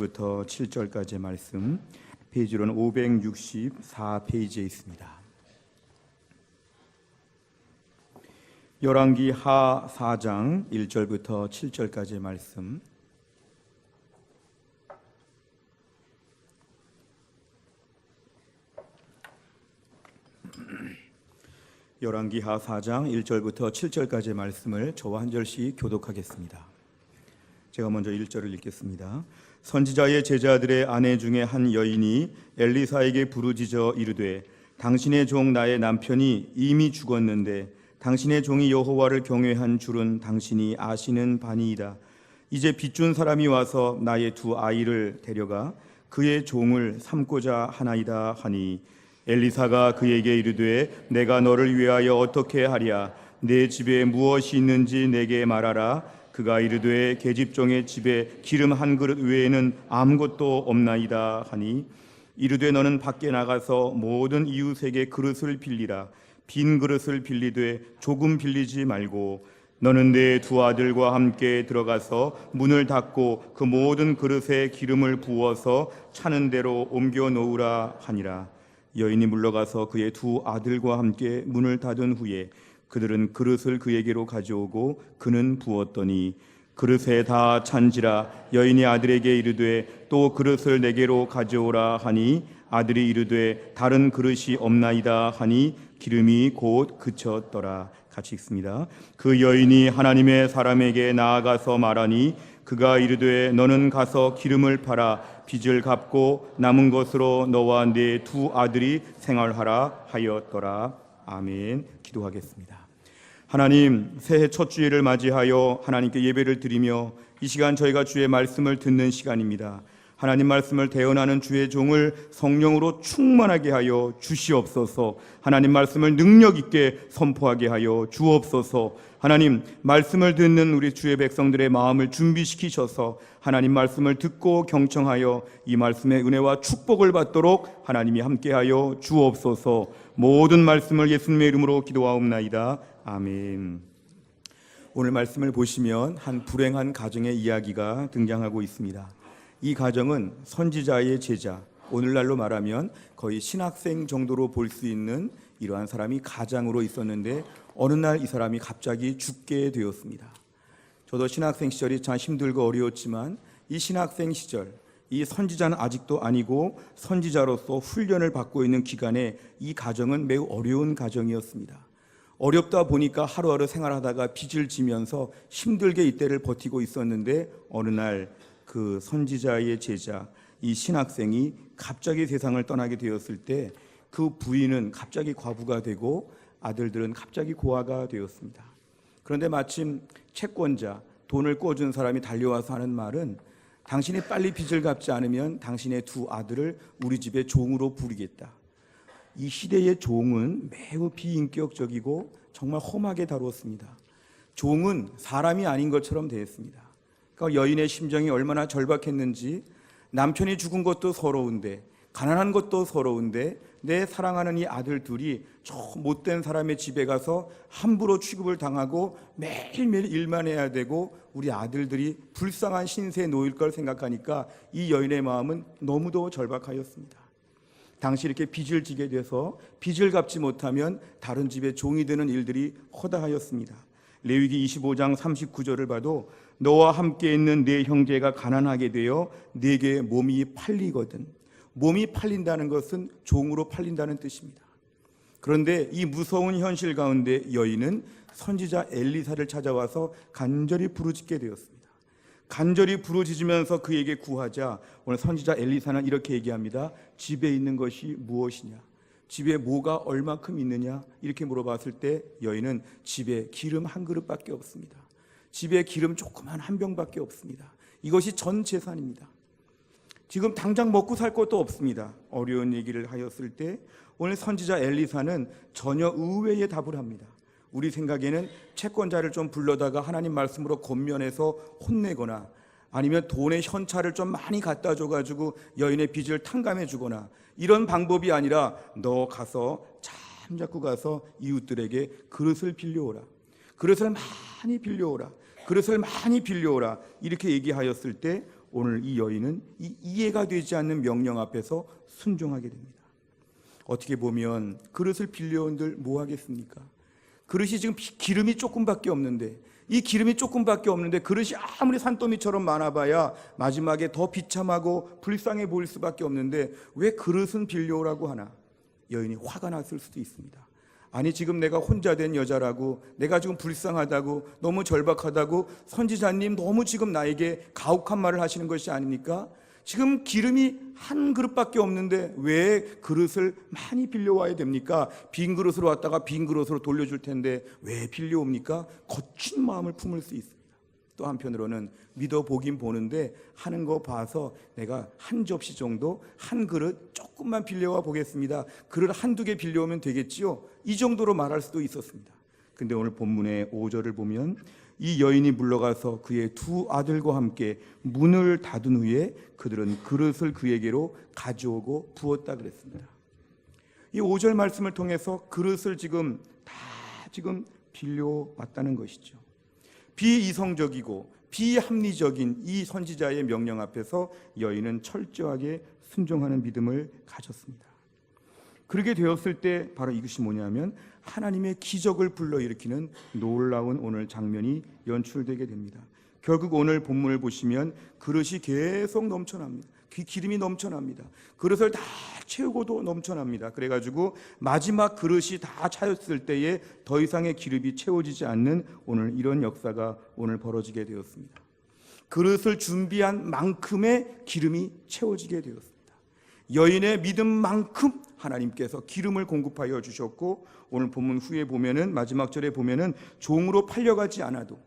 1절부터 7절까지의 말씀, 페이지로는 564페이지에 있습니다. 열왕기 하 4장 1절부터 7절까지의 말씀, 열왕기 하 4장 1절부터 7절까지의 말씀을 저와 한 절씩 교독하겠습니다. 제가 먼저 1절을 읽겠습니다. 선지자의 제자들의 아내 중에 한 여인이 엘리사에게 부르짖어 이르되 당신의 종 나의 남편이 이미 죽었는데 당신의 종이 여호와를 경외한 줄은 당신이 아시는 바니이다. 이제 빚준 사람이 와서 나의 두 아이를 데려가 그의 종을 삼고자 하나이다 하니 엘리사가 그에게 이르되 내가 너를 위하여 어떻게 하랴? 내 집에 무엇이 있는지 내게 말하라. 그가 이르되 계집종의 집에 기름 한 그릇 외에는 아무것도 없나이다 하니 이르되 너는 밖에 나가서 모든 이웃에게 그릇을 빌리라. 빈 그릇을 빌리되 조금 빌리지 말고 너는 내 두 아들과 함께 들어가서 문을 닫고 그 모든 그릇에 기름을 부어서 차는 대로 옮겨 놓으라 하니라. 여인이 물러가서 그의 두 아들과 함께 문을 닫은 후에 그들은 그릇을 그에게로 가져오고 그는 부었더니 그릇에 다 찬지라. 여인이 아들에게 이르되 또 그릇을 내게로 가져오라 하니 아들이 이르되 다른 그릇이 없나이다 하니 기름이 곧 그쳤더라. 같이 읽습니다. 그 여인이 하나님의 사람에게 나아가서 말하니 그가 이르되 너는 가서 기름을 팔아 빚을 갚고 남은 것으로 너와 네 두 아들이 생활하라 하였더라. 아멘. 기도하겠습니다. 하나님, 새해 첫 주일을 맞이하여 하나님께 예배를 드리며 이 시간 저희가 주의 말씀을 듣는 시간입니다. 하나님 말씀을 대언하는 주의 종을 성령으로 충만하게 하여 주시옵소서. 하나님 말씀을 능력 있게 선포하게 하여 주옵소서. 하나님 말씀을 듣는 우리 주의 백성들의 마음을 준비시키셔서 하나님 말씀을 듣고 경청하여 이 말씀의 은혜와 축복을 받도록 하나님이 함께하여 주옵소서. 모든 말씀을 예수님의 이름으로 기도하옵나이다. 아멘. 오늘 말씀을 보시면 한 불행한 가정의 이야기가 등장하고 있습니다. 이 가정은 선지자의 제자, 오늘날로 말하면 거의 신학생 정도로 볼 수 있는 이러한 사람이 가장으로 있었는데 어느 날 이 사람이 갑자기 죽게 되었습니다. 저도 신학생 시절이 참 힘들고 어려웠지만 이 신학생 시절, 이 선지자는 아직도 아니고 선지자로서 훈련을 받고 있는 기간에 이 가정은 매우 어려운 가정이었습니다. 어렵다 보니까 하루하루 생활하다가 빚을 지면서 힘들게 이때를 버티고 있었는데 어느 날 그 선지자의 제자, 이 신학생이 갑자기 세상을 떠나게 되었을 때 그 부인은 갑자기 과부가 되고 아들들은 갑자기 고아가 되었습니다. 그런데 마침 채권자, 돈을 꿔준 사람이 달려와서 하는 말은 당신이 빨리 빚을 갚지 않으면 당신의 두 아들을 우리 집의 종으로 부리겠다. 이 시대의 종은 매우 비인격적이고 정말 험하게 다루었습니다. 종은 사람이 아닌 것처럼 대했습니다. 그러니까 여인의 심정이 얼마나 절박했는지 남편이 죽은 것도 서러운데 가난한 것도 서러운데 내 사랑하는 이 아들 둘이 저 못된 사람의 집에 가서 함부로 취급을 당하고 매일매일 일만 해야 되고 우리 아들들이 불쌍한 신세에 놓일 걸 생각하니까 이 여인의 마음은 너무도 절박하였습니다. 당시 이렇게 빚을 지게 돼서 빚을 갚지 못하면 다른 집의 종이 되는 일들이 허다하였습니다. 레위기 25장 39절을 봐도 너와 함께 있는 네 형제가 가난하게 되어 네게 몸이 팔리거든. 몸이 팔린다는 것은 종으로 팔린다는 뜻입니다. 그런데 이 무서운 현실 가운데 여인은 선지자 엘리사를 찾아와서 간절히 부르짖게 되었습니다. 간절히 부르짖으면서 그에게 구하자 오늘 선지자 엘리사는 이렇게 얘기합니다. 집에 있는 것이 무엇이냐? 집에 뭐가 얼마큼 있느냐? 이렇게 물어봤을 때 여인은 집에 기름 한 그릇밖에 없습니다. 집에 기름 조그만 한 병밖에 없습니다. 이것이 전 재산입니다. 지금 당장 먹고 살 것도 없습니다. 어려운 얘기를 하였을 때 오늘 선지자 엘리사는 전혀 의외의 답을 합니다. 우리 생각에는 채권자를 좀 불러다가 하나님 말씀으로 권면해서 혼내거나 아니면 돈의 현찰을 좀 많이 갖다 줘가지고 여인의 빚을 탕감해 주거나 이런 방법이 아니라 너 가서 잠자코 가서 이웃들에게 그릇을 빌려오라. 그릇을 많이 빌려오라. 그릇을 많이 빌려오라. 이렇게 얘기하였을 때 오늘 이 여인은 이 이해가 되지 않는 명령 앞에서 순종하게 됩니다. 어떻게 보면 그릇을 빌려온들 뭐 하겠습니까? 그릇이 지금 기름이 조금밖에 없는데, 이 기름이 조금밖에 없는데 그릇이 아무리 산더미처럼 많아봐야 마지막에 더 비참하고 불쌍해 보일 수밖에 없는데 왜 그릇은 빌려오라고 하나? 여인이 화가 났을 수도 있습니다. 아니, 지금 내가 혼자 된 여자라고, 내가 지금 불쌍하다고, 너무 절박하다고 선지자님 너무 지금 나에게 가혹한 말을 하시는 것이 아닙니까? 지금 기름이 한 그릇밖에 없는데 왜 그릇을 많이 빌려와야 됩니까? 빈 그릇으로 왔다가 빈 그릇으로 돌려줄 텐데 왜 빌려옵니까? 거친 마음을 품을 수 있습니다. 또 한편으로는 믿어보긴 보는데 하는 거 봐서 내가 한 접시 정도, 한 그릇 조금만 빌려와 보겠습니다. 그릇 한두 개 빌려오면 되겠지요? 이 정도로 말할 수도 있었습니다. 근데 오늘 본문의 5절을 보면 이 여인이 물러가서 그의 두 아들과 함께 문을 닫은 후에 그들은 그릇을 그에게로 가져오고 부었다 그랬습니다. 이 5절 말씀을 통해서 그릇을 지금 빌려왔다는 것이죠. 비이성적이고 비합리적인 이 선지자의 명령 앞에서 여인은 철저하게 순종하는 믿음을 가졌습니다. 그렇게 되었을 때 바로 이것이 뭐냐면 하나님의 기적을 불러일으키는 놀라운 오늘 장면이 연출되게 됩니다. 결국 오늘 본문을 보시면 그릇이 계속 넘쳐납니다. 기름이 넘쳐납니다. 그릇을 다 채우고도 넘쳐납니다. 그래가지고 마지막 그릇이 다 차였을 때에 더 이상의 기름이 채워지지 않는 오늘 이런 역사가 오늘 벌어지게 되었습니다. 그릇을 준비한 만큼의 기름이 채워지게 되었습니다. 여인의 믿음만큼 하나님께서 기름을 공급하여 주셨고, 오늘 본문 후에 보면은 마지막 절에 보면은 종으로 팔려가지 않아도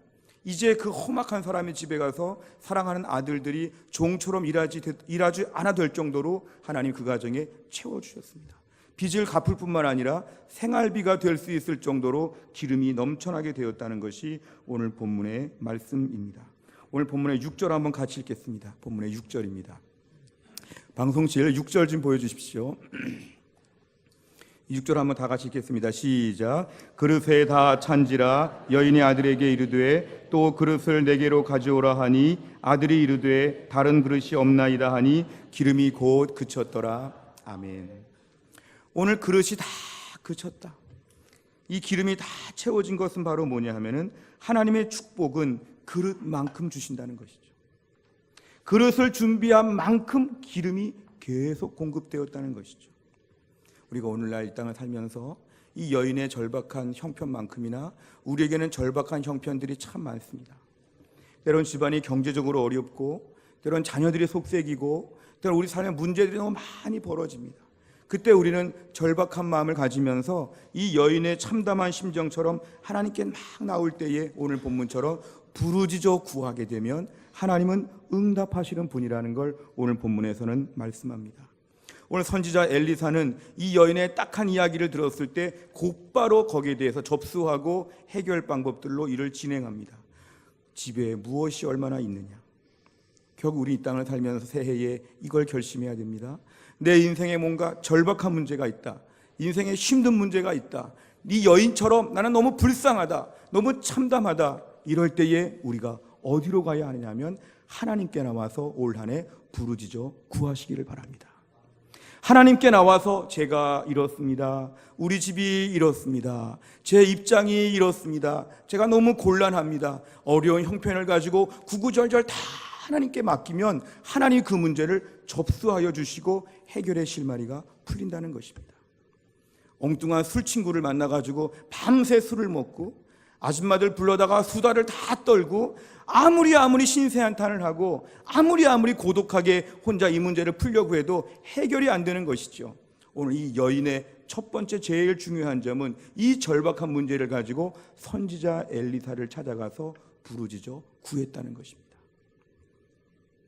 이제 그 험악한 사람의 집에 가서 사랑하는 아들들이 종처럼 일하지 않아도 될 정도로 하나님 그 가정에 채워주셨습니다. 빚을 갚을 뿐만 아니라 생활비가 될 수 있을 정도로 기름이 넘쳐나게 되었다는 것이 오늘 본문의 말씀입니다. 오늘 본문의 6절 한번 같이 읽겠습니다. 본문의 6절입니다. 방송실 6절 좀 보여주십시오. 6절 한번 다 같이 읽겠습니다. 시작. 그릇에 다 찬지라 여인의 아들에게 이르되 또 그릇을 내게로 가져오라 하니 아들이 이르되 다른 그릇이 없나이다 하니 기름이 곧 그쳤더라. 아멘. 오늘 그릇이 다 그쳤다. 이 기름이 다 채워진 것은 바로 뭐냐 하면은 하나님의 축복은 그릇만큼 주신다는 것이죠. 그릇을 준비한 만큼 기름이 계속 공급되었다는 것이죠. 우리가 오늘날 이 땅을 살면서 이 여인의 절박한 형편만큼이나 우리에게는 절박한 형편들이 참 많습니다. 때론 집안이 경제적으로 어렵고, 때론 자녀들이 속색이고, 때론 우리 삶에 문제들이 너무 많이 벌어집니다. 그때 우리는 절박한 마음을 가지면서 이 여인의 참담한 심정처럼 하나님께 막 나올 때에 오늘 본문처럼 부르짖어 구하게 되면 하나님은 응답하시는 분이라는 걸 오늘 본문에서는 말씀합니다. 오늘 선지자 엘리사는 이 여인의 딱한 이야기를 들었을 때 곧바로 거기에 대해서 접수하고 해결 방법들로 일을 진행합니다. 집에 무엇이 얼마나 있느냐. 결국 우리 이 땅을 살면서 새해에 이걸 결심해야 됩니다. 내 인생에 뭔가 절박한 문제가 있다. 인생에 힘든 문제가 있다. 이 여인처럼 나는 너무 불쌍하다. 너무 참담하다. 이럴 때에 우리가 어디로 가야 하느냐면 하나님께 나와서 올 한 해 부르짖어 구하시기를 바랍니다. 하나님께 나와서 제가 이렇습니다. 우리 집이 이렇습니다. 제 입장이 이렇습니다. 제가 너무 곤란합니다. 어려운 형편을 가지고 구구절절 다 하나님께 맡기면 하나님 그 문제를 접수하여 주시고 해결의 실마리가 풀린다는 것입니다. 엉뚱한 술 친구를 만나가지고 밤새 술을 먹고 아줌마들 불러다가 수다를 다 떨고 아무리 신세한탄을 하고 아무리 고독하게 혼자 이 문제를 풀려고 해도 해결이 안 되는 것이죠. 오늘 이 여인의 첫 번째 제일 중요한 점은 이 절박한 문제를 가지고 선지자 엘리사를 찾아가서 부르짖어 구했다는 것입니다.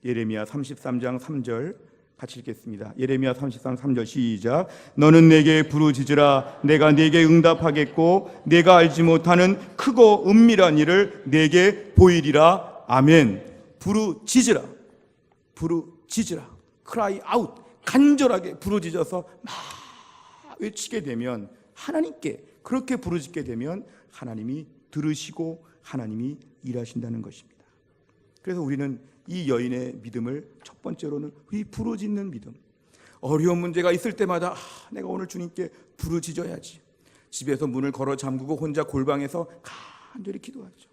예레미야 33장 3절 같이 읽겠습니다. 예레미야 33장 3절 시작. 너는 내게 부르짖으라. 내가 내게 응답하겠고 내가 알지 못하는 크고 은밀한 일을 내게 보이리라. 아멘. 부르짖으라. cry out. 간절하게 부르짖어서 막 외치게 되면 하나님께 그렇게 부르짖게 되면 하나님이 들으시고 하나님이 일하신다는 것입니다. 그래서 우리는 이 여인의 믿음을 첫 번째로는 이 부르짖는 믿음. 어려운 문제가 있을 때마다 내가 오늘 주님께 부르짖어야지. 집에서 문을 걸어 잠그고 혼자 골방에서 간절히 기도하죠.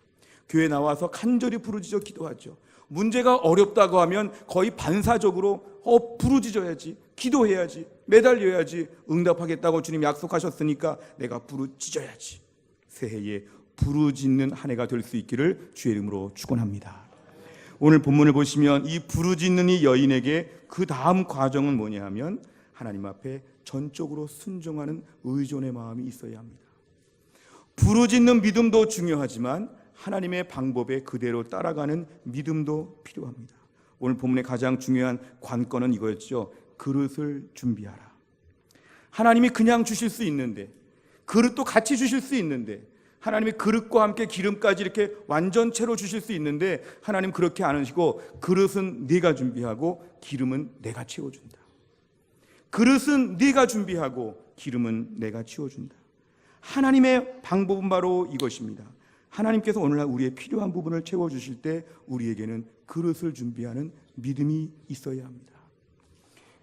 교회 나와서 간절히 부르짖어 기도하죠. 문제가 어렵다고 하면 거의 반사적으로 부르짖어야지, 기도해야지, 매달려야지, 응답하겠다고 주님 약속하셨으니까 내가 부르짖어야지. 새해에 부르짖는 한 해가 될 수 있기를 주의 이름으로 축원합니다. 오늘 본문을 보시면 이 부르짖는 이 여인에게 그 다음 과정은 뭐냐 하면 하나님 앞에 전적으로 순종하는 의존의 마음이 있어야 합니다. 부르짖는 믿음도 중요하지만 하나님의 방법에 그대로 따라가는 믿음도 필요합니다. 오늘 본문의 가장 중요한 관건은 이거였죠. 그릇을 준비하라. 하나님이 그냥 주실 수 있는데, 그릇도 같이 주실 수 있는데, 하나님이 그릇과 함께 기름까지 이렇게 완전체로 주실 수 있는데 하나님 그렇게 안 하시고 그릇은 네가 준비하고 기름은 내가 채워준다. 그릇은 네가 준비하고 기름은 내가 채워준다. 하나님의 방법은 바로 이것입니다. 하나님께서 오늘날 우리의 필요한 부분을 채워주실 때 우리에게는 그릇을 준비하는 믿음이 있어야 합니다.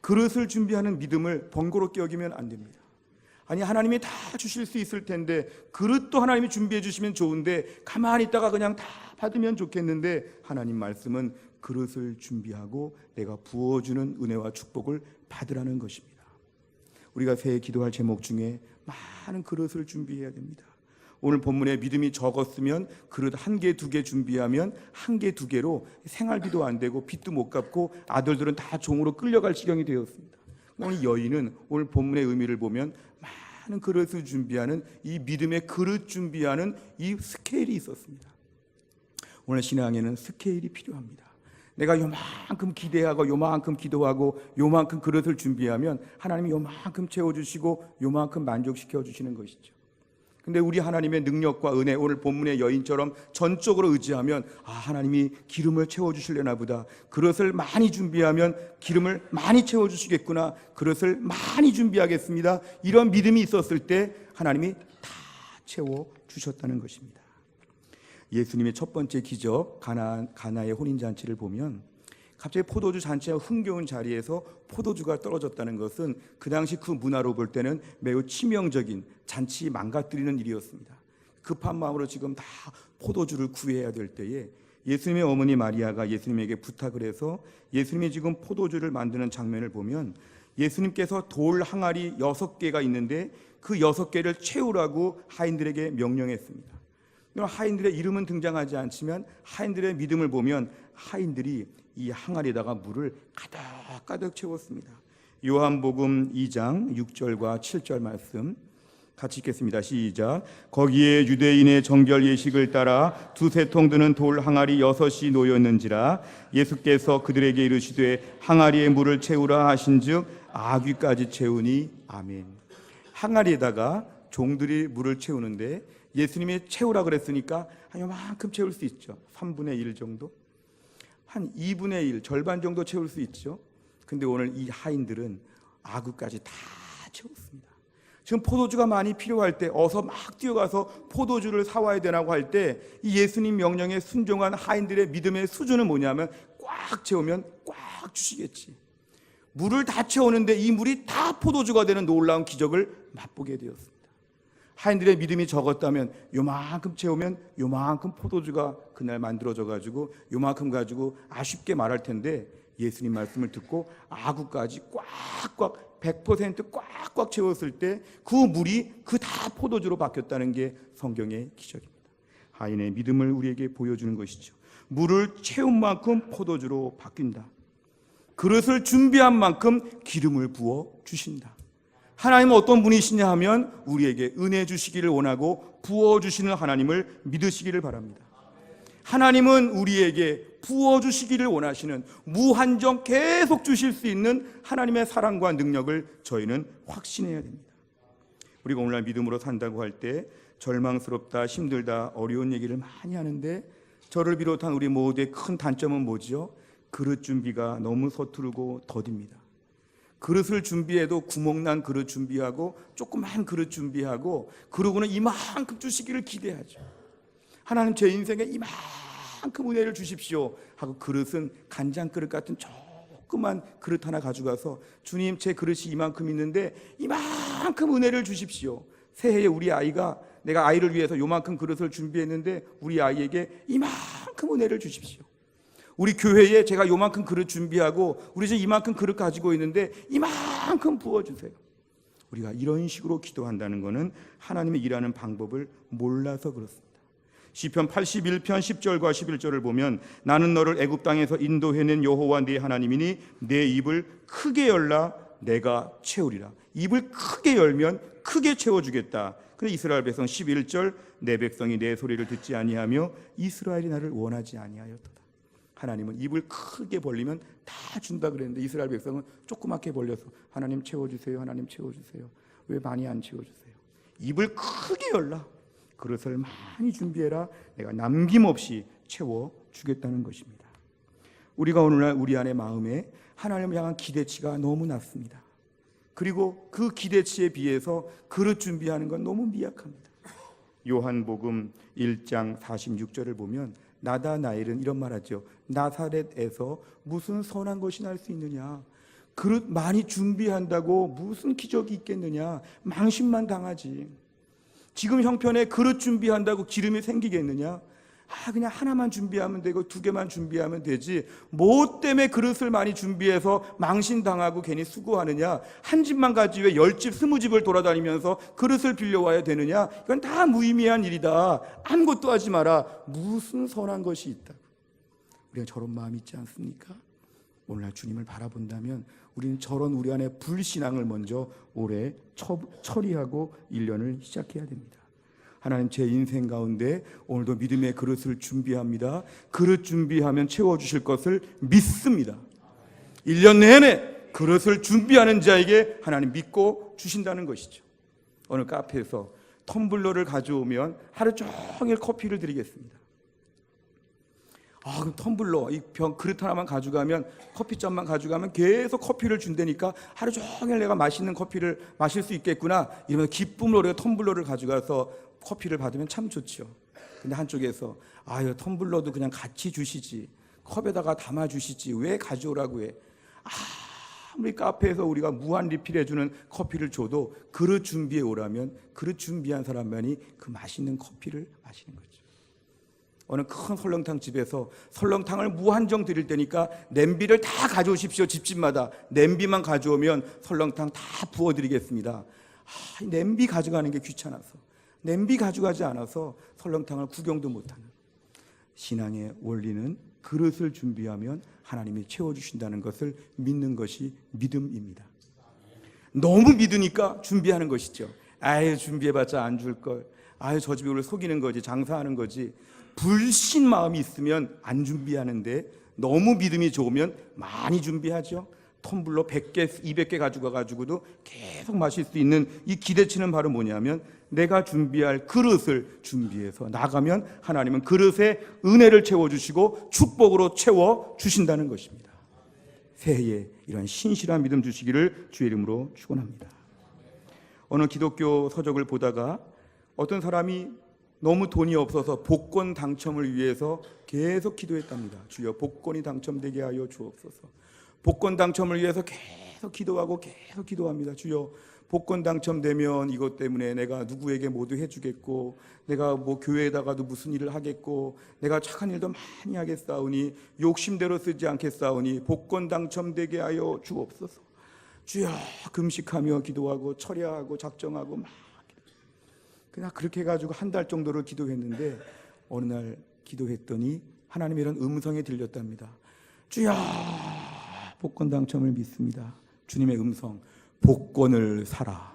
그릇을 준비하는 믿음을 번거롭게 여기면 안 됩니다. 아니, 하나님이 다 주실 수 있을 텐데, 그릇도 하나님이 준비해 주시면 좋은데 가만히 있다가 그냥 다 받으면 좋겠는데, 하나님 말씀은 그릇을 준비하고 내가 부어주는 은혜와 축복을 받으라는 것입니다. 우리가 새해 기도할 제목 중에 많은 그릇을 준비해야 됩니다. 오늘 본문에 믿음이 적었으면 그릇 한 개, 두 개 준비하면 한 개, 두 개로 생활비도 안 되고 빚도 못 갚고 아들들은 다 종으로 끌려갈 지경이 되었습니다. 오늘 여인은 오늘 본문의 의미를 보면 많은 그릇을 준비하는 이 믿음의 그릇 준비하는 이 스케일이 있었습니다. 오늘 신앙에는 스케일이 필요합니다. 내가 요만큼 기대하고 요만큼 기도하고 요만큼 그릇을 준비하면 하나님이 요만큼 채워주시고 요만큼 만족시켜 주시는 것이죠. 근데 우리 하나님의 능력과 은혜, 오늘 본문의 여인처럼 전적으로 의지하면 하나님이 기름을 채워주시려나 보다, 그릇을 많이 준비하면 기름을 많이 채워주시겠구나, 그릇을 많이 준비하겠습니다, 이런 믿음이 있었을 때 하나님이 다 채워주셨다는 것입니다. 예수님의 첫 번째 기적 가나의 혼인잔치를 보면 갑자기 포도주 잔치가 흥겨운 자리에서 포도주가 떨어졌다는 것은 그 당시 그 문화로 볼 때는 매우 치명적인, 잔치 망가뜨리는 일이었습니다. 급한 마음으로 지금 다 포도주를 구해야 될 때에 예수님의 어머니 마리아가 예수님에게 부탁을 해서 예수님이 지금 포도주를 만드는 장면을 보면 예수님께서 돌 항아리 6개가 있는데 그 6개를 채우라고 하인들에게 명령했습니다. 하인들의 이름은 등장하지 않지만 하인들의 믿음을 보면 하인들이 이 항아리에다가 물을 가득 채웠습니다. 요한복음 2장 6절과 7절 말씀 같이 읽겠습니다. 시작. 거기에 유대인의 정결 예식을 따라 두세 통 드는 돌 항아리 6이 놓였는지라 예수께서 그들에게 이르시되 항아리에 물을 채우라 하신즉 아귀까지 채우니 아멘. 항아리에다가 종들이 물을 채우는데 예수님이 채우라 그랬으니까 한 요만큼 채울 수 있죠. 3분의 1 정도, 한 2분의 1, 절반 정도 채울 수 있죠. 근데 오늘 이 하인들은 아구까지 다 채웠습니다. 지금 포도주가 많이 필요할 때 어서 막 뛰어가서 포도주를 사와야 되라고 할 때 이 예수님 명령에 순종한 하인들의 믿음의 수준은 뭐냐면 꽉 채우면 꽉 주시겠지. 물을 다 채우는데 이 물이 다 포도주가 되는 놀라운 기적을 맛보게 되었습니다. 하인들의 믿음이 적었다면 요만큼 채우면 요만큼 포도주가 그날 만들어져 가지고 요만큼 가지고 아쉽게 말할 텐데 예수님 말씀을 듣고 아구까지 꽉꽉 100% 꽉꽉 채웠을 때 그 물이 그 다 포도주로 바뀌었다는 게 성경의 기적입니다. 하인의 믿음을 우리에게 보여주는 것이죠. 물을 채운 만큼 포도주로 바뀐다. 그릇을 준비한 만큼 기름을 부어 주신다. 하나님은 어떤 분이시냐 하면 우리에게 은혜 주시기를 원하고 부어주시는 하나님을 믿으시기를 바랍니다. 하나님은 우리에게 부어주시기를 원하시는, 무한정 계속 주실 수 있는 하나님의 사랑과 능력을 저희는 확신해야 됩니다. 우리가 오늘날 믿음으로 산다고 할 때 절망스럽다, 힘들다, 어려운 얘기를 많이 하는데 저를 비롯한 우리 모두의 큰 단점은 뭐죠? 그릇 준비가 너무 서투르고 더딥니다. 그릇을 준비해도 구멍난 그릇 준비하고 조그만 그릇 준비하고 그러고는 이만큼 주시기를 기대하죠. 하나님 제 인생에 이만큼 이만큼 은혜를 주십시오 하고 그릇은 간장 그릇 같은 조그만 그릇 하나 가져가서 주님 제 그릇이 이만큼 있는데 이만큼 은혜를 주십시오. 새해에 우리 아이가 내가 아이를 위해서 요만큼 그릇을 준비했는데 우리 아이에게 이만큼 은혜를 주십시오. 우리 교회에 제가 요만큼 그릇 준비하고 우리 집 이만큼 그릇 가지고 있는데 이만큼 부어주세요. 우리가 이런 식으로 기도한다는 것은 하나님의 일하는 방법을 몰라서 그렇습니다. 시편 81편 10절과 11절을 보면 나는 너를 애굽 땅에서 인도해낸 여호와 네 하나님이니 내 입을 크게 열라 내가 채우리라. 입을 크게 열면 크게 채워주겠다. 그런데 이스라엘 백성 11절 내 백성이 내 소리를 듣지 아니하며 이스라엘이 나를 원하지 아니하였도다. 하나님은 입을 크게 벌리면 다 준다 그랬는데 이스라엘 백성은 조그맣게 벌려서 하나님 채워주세요. 하나님 채워주세요. 왜 많이 안 채워주세요? 입을 크게 열라. 그릇을 많이 준비해라. 내가 남김없이 채워주겠다는 것입니다. 우리가 오늘날 우리 안의 마음에 하나님을 향한 기대치가 너무 낮습니다. 그리고 그 기대치에 비해서 그릇 준비하는 건 너무 미약합니다. 요한복음 1장 46절을 보면 나다나엘은 이런 말하죠. 나사렛에서 무슨 선한 것이 날 수 있느냐? 그릇 많이 준비한다고 무슨 기적이 있겠느냐? 망신만 당하지. 지금 형편에 그릇 준비한다고 기름이 생기겠느냐? 그냥 하나만 준비하면 되고 2개만 준비하면 되지 뭐 때문에 그릇을 많이 준비해서 망신당하고 괜히 수고하느냐? 한 집만 가지 왜 10집 20집을 돌아다니면서 그릇을 빌려와야 되느냐? 이건 다 무의미한 일이다. 아무것도 하지 마라. 무슨 선한 것이 있다고. 우리가 저런 마음이 있지 않습니까? 오늘날 주님을 바라본다면 우리는 저런 우리 안에 불신앙을 먼저 올해 처리하고 1년을 시작해야 됩니다. 하나님 제 인생 가운데 오늘도 믿음의 그릇을 준비합니다. 그릇 준비하면 채워주실 것을 믿습니다. 1년 내내 그릇을 준비하는 자에게 하나님 믿고 주신다는 것이죠. 어느 카페에서 텀블러를 가져오면 하루 종일 커피를 드리겠습니다. 그럼 텀블러, 이 병 그릇 하나만 가져가면 커피잔만 가져가면 계속 커피를 준다니까 하루 종일 내가 맛있는 커피를 마실 수 있겠구나 이러면서 기쁨으로 우리가 텀블러를 가져가서 커피를 받으면 참 좋죠. 근데 한쪽에서 텀블러도 그냥 같이 주시지 컵에다가 담아 주시지 왜 가져오라고 해. 아무리 카페에서 우리가 무한 리필해주는 커피를 줘도 그릇 준비해 오라면 그릇 준비한 사람만이 그 맛있는 커피를 마시는 거죠. 어느 큰 설렁탕 집에서 설렁탕을 무한정 드릴 테니까 냄비를 다 가져오십시오. 집집마다 냄비만 가져오면 설렁탕 다 부어드리겠습니다. 냄비 가져가는 게 귀찮아서 냄비 가져가지 않아서 설렁탕을 구경도 못하는 신앙의 원리는 그릇을 준비하면 하나님이 채워주신다는 것을 믿는 것이 믿음입니다. 너무 믿으니까 준비하는 것이죠. 준비해봤자 안 줄걸. 저 집에 우리를 속이는 거지 장사하는 거지. 불신 마음이 있으면 안 준비하는데 너무 믿음이 좋으면 많이 준비하죠. 텀블러 100개, 200개 가져가가지고도 계속 마실 수 있는 이 기대치는 바로 뭐냐면 내가 준비할 그릇을 준비해서 나가면 하나님은 그릇에 은혜를 채워주시고 축복으로 채워주신다는 것입니다. 새해에 이러한 신실한 믿음 주시기를 주의 이름으로 축원합니다. 어느 기독교 서적을 보다가 어떤 사람이 너무 돈이 없어서 복권 당첨을 위해서 계속 기도했답니다. 주여 복권이 당첨되게 하여 주옵소서. 복권 당첨을 위해서 계속 기도하고 계속 기도합니다. 주여 복권 당첨되면 이것 때문에 내가 누구에게 모두 해주겠고 내가 뭐 교회에다가도 무슨 일을 하겠고 내가 착한 일도 많이 하겠사오니 욕심대로 쓰지 않겠사오니 복권 당첨되게 하여 주옵소서. 주여 금식하며 기도하고 철야하고 작정하고 막 그냥 그렇게 해가지고 한 달 정도를 기도했는데 어느 날 기도했더니 하나님의 이런 음성이 들렸답니다. 주여 복권 당첨을 믿습니다. 주님의 음성 복권을 사라.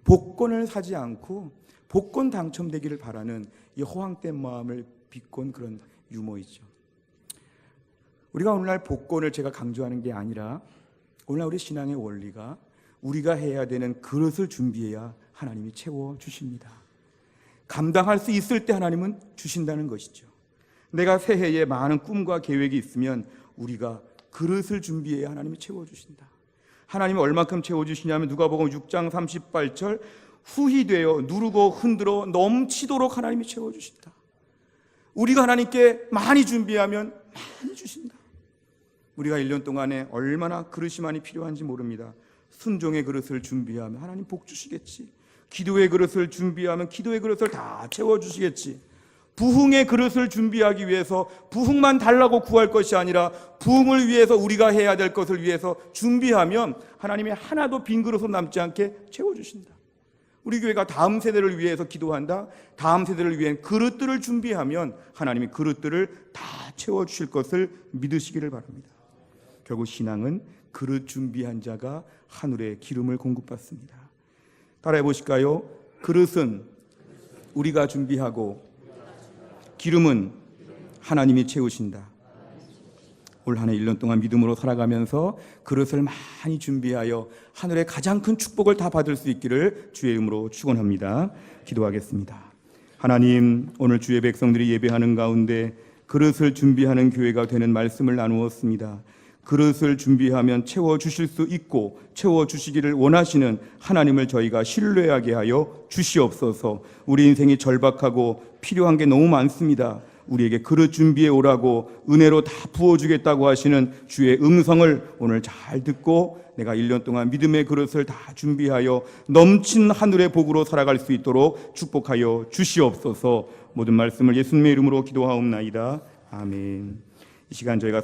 복권을 사지 않고 복권 당첨되기를 바라는 이 허황된 마음을 비꼰 그런 유머이죠. 우리가 오늘날 복권을 제가 강조하는 게 아니라 오늘날 우리 신앙의 원리가 우리가 해야 되는 그릇을 준비해야 하나님이 채워주십니다. 감당할 수 있을 때 하나님은 주신다는 것이죠. 내가 새해에 많은 꿈과 계획이 있으면 우리가 그릇을 준비해야 하나님이 채워주신다. 하나님이 얼마큼 채워주시냐면 누가복음 6장 38절 후히 되어 누르고 흔들어 넘치도록 하나님이 채워주신다. 우리가 하나님께 많이 준비하면 많이 주신다. 우리가 1년 동안에 얼마나 그릇이 많이 필요한지 모릅니다. 순종의 그릇을 준비하면 하나님 복 주시겠지. 기도의 그릇을 준비하면 기도의 그릇을 다 채워주시겠지. 부흥의 그릇을 준비하기 위해서 부흥만 달라고 구할 것이 아니라 부흥을 위해서 우리가 해야 될 것을 위해서 준비하면 하나님이 하나도 빈 그릇으로 남지 않게 채워주신다. 우리 교회가 다음 세대를 위해서 기도한다. 다음 세대를 위한 그릇들을 준비하면 하나님이 그릇들을 다 채워주실 것을 믿으시기를 바랍니다. 결국 신앙은 그릇 준비한 자가 하늘의 기름을 공급받습니다. 따라해 보실까요? 그릇은 우리가 준비하고 기름은 하나님이 채우신다. 올 한 해 1년 동안 믿음으로 살아가면서 그릇을 많이 준비하여 하늘의 가장 큰 축복을 다 받을 수 있기를 주의 이름으로 축원합니다. 기도하겠습니다. 하나님, 오늘 주의 백성들이 예배하는 가운데 그릇을 준비하는 교회가 되는 말씀을 나누었습니다. 그릇을 준비하면 채워주실 수 있고 채워주시기를 원하시는 하나님을 저희가 신뢰하게 하여 주시옵소서. 우리 인생이 절박하고 필요한 게 너무 많습니다. 우리에게 그릇 준비해 오라고 은혜로 다 부어주겠다고 하시는 주의 음성을 오늘 잘 듣고 내가 1년 동안 믿음의 그릇을 다 준비하여 넘친 하늘의 복으로 살아갈 수 있도록 축복하여 주시옵소서. 모든 말씀을 예수님의 이름으로 기도하옵나이다. 아멘. 이 시간 저희가